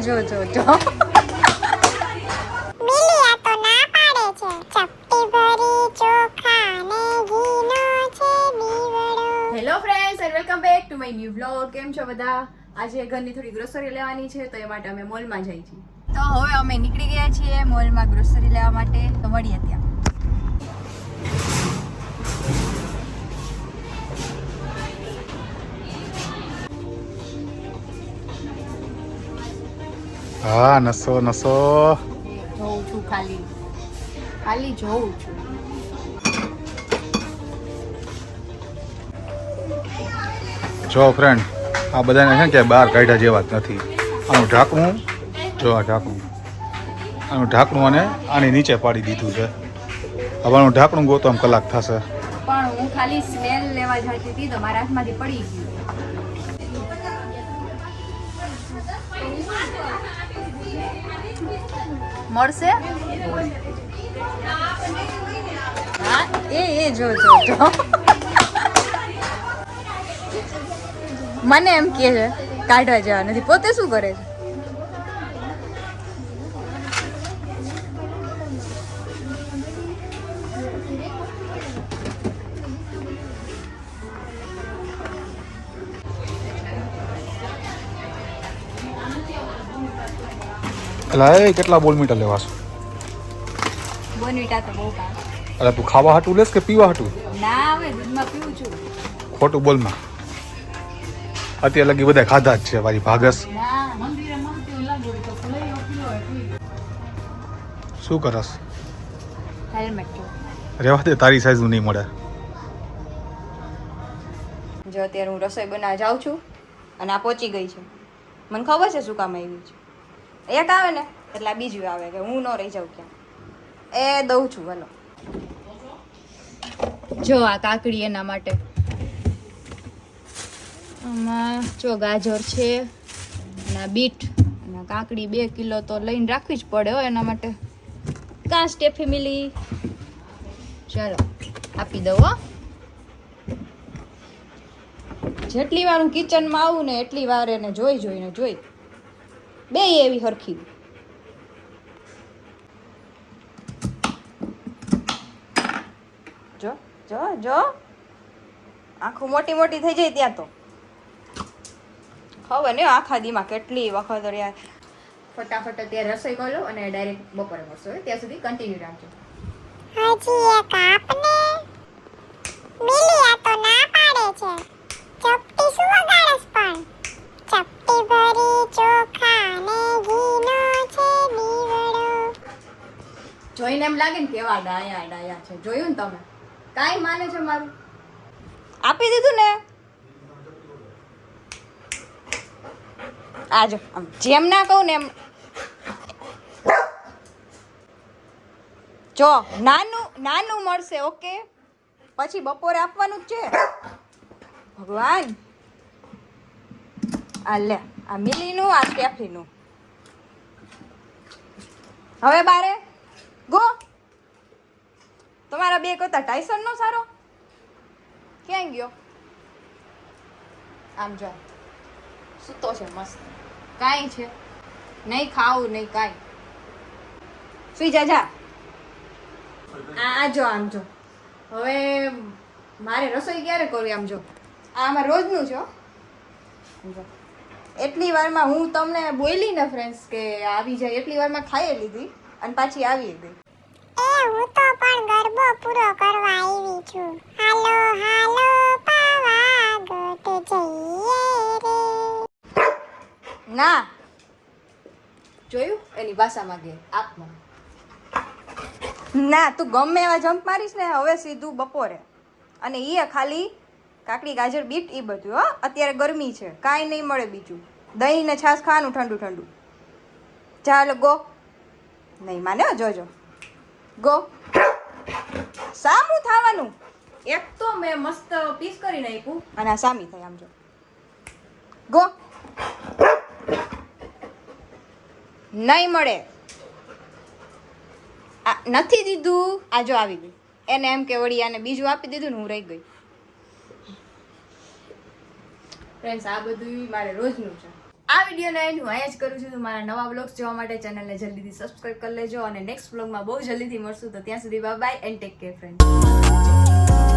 જો મિલી આ તો ના પાડે છે. ચપટી ભરી ચોખા ને ઘીનો છે દીવડો. Hello friends and welcome back to my new vlog. કેમ છો બધા? આજે ઘરની થોડી ગ્રોસરી લેવાની છે તો એ માટે અમે મોલમાં જઈ છીએ. તો હવે અમે નીકળી ગયા છીએ મોલમાં ગ્રોસરી લેવા માટે. તો મળીએ ત્યાં. હા નસો જોઉં છું ખાલી જોઉં છું. જો ફ્રેન્ડ, આ બધાને છે કે બહાર કાઢ્યા જેવા જ નથી. આનું ઢાંકણું જો, આ ઢાંકણું, આનું ઢાંકણું અને આની નીચે પાડી દીધું છે. હવે આનું ઢાંકણું ગોતો આમ કલાક થશે. પણ હું ખાલી સ્મેલ લેવા જતી હતી તો મારા હાથમાંથી પડી ગયું. મળશે? હા એ જો મને એમ કહે છે કાઢવા જવા નથી, પોતે શું કરે છે? એટલે કેટલા બોલ મીટર લેવા છો? બોનવીટા તો બહુ કામ. અરે તું ખાવા હાટું લેસ કે પીવા હાટું? ના, હવે દૂધમાં પીવું છું. ખોટું બોલમાં. અત્યારે લગી બધા ખાધા જ છે મારી ભાગસ. શું કરસ? હેલ્મેટ રેવા દે, તારી સાઈઝનું નહીં મળે. જો અત્યારે હું રસોઈ બનાવવા જાઉં છું અને આ પહોંચી ગઈ છે. મને ખબર છે શું કામ આવી છે. એક આવે ને એટલે આ બીજું આવે કે હું ન રહી જાઉં ક્યાં. એ દઉં છું ભલો. જો આ કાકડી એના માટે. આમાં જો ગાજર છે અને બીટ અને કાકડી 2 કિલો તો લઈને રાખવી જ પડે હો એના માટે. કા સ્ટેફી મિલી, ચાલો આપી દઉં હો. જેટલી વાર હું કિચનમાં આવું ને એટલી વાર એને જોઈ બે એવી હરખી. જો જો જો આંખો મોટી મોટી થઈ જાય ત્યાં તો ખબર ને આખા દીમાં કેટલી વખત રહ્યા. ફટાફટ અત્યારે રસોઈ કરો અને ડાયરેક્ટ બપોરે મળશો. ત્યાં સુધી કન્ટિન્યુ રાખજો. હજી એક આપને. મિલી આ તો ના પાડે છે. ચપટી શું વગાડસ પણ. ચપટી ભરી ચોખા ને ઘીનો છે દીવડો. જોઈને એમ લાગે ને કેવા ડાયા છે. જોયું ને તમે? કાંઈ માને છે મારું? આપી દીધું ને. આજો આમ જેમ ના કહું ને એમ. જો નાનું મળશે, ઓકે? પછી બપોરે આપવાનું જ છે. ભગવાન, આ લે, આ મિલીનું, આ સ્ટેફીનું. હવે બારે ગો. તમારા બે કરતા ટાઈસન નો સારો ક્યાં ગયો? આમ જો સૂતો છે મસ્ત. કાંઈ છે નહીં, ખાવું નહીં કાંઈ. સુઈ જા. આ જો આમ જો. હવે મારે રસોઈ ક્યારે કરવી? આમ જો, આ આમાં રોજનું છે. એટલી વારમાં હું તમને બોલી ને ફ્રેન્ડ્સ કે આવી જાય, એટલી વારમાં ખાઈ લીધી અને પાછી આવી ગઈ. હું તો પણ ગરબો પૂરો કરવા આવી છું. હાલો પાવાગઢ જઈએ રે. ના જોયું એની ભાષામાં કે આપમાં. ના, તું ગમે એવા જમ્પ મારીશ ને હવે સીધું બપોરે. અને એ ખાલી કાકડી ગાજર બીટ એ બધું. હો, અત્યારે ગરમી છે, કાંઈ નહીં મળે બીજું. દહીં ને છાશ ખાવાનું ઠંડુ. ચાલો ગો. નહીં માને જોજો. ગો. સામું થવાનું. એક તો મેં મસ્ત પીસ કરી નાખ્યું અને આ સામી થાય. આમ જો ગો. નહીં મળે. આ નથી દીધું. આ જો આવી ગઈ. એને એમ કે વળી આને બીજું આપી દીધું ને હું રહી ગઈ. ફ્રેન્ડ્સ આ બધું મારે રોજનું છે. આ વિડીયોનો એન્ડ હું અહીંયા જ કરું છું. તો મારા નવા બ્લોગ્સ જોવા માટે ચેનલને જલ્દીથી સબસ્ક્રાઇબ કરી લેજો અને નેક્સ્ટ બ્લોગમાં બહુ જલ્દીથી મળશું. તો ત્યાં સુધી bye bye and take care friend.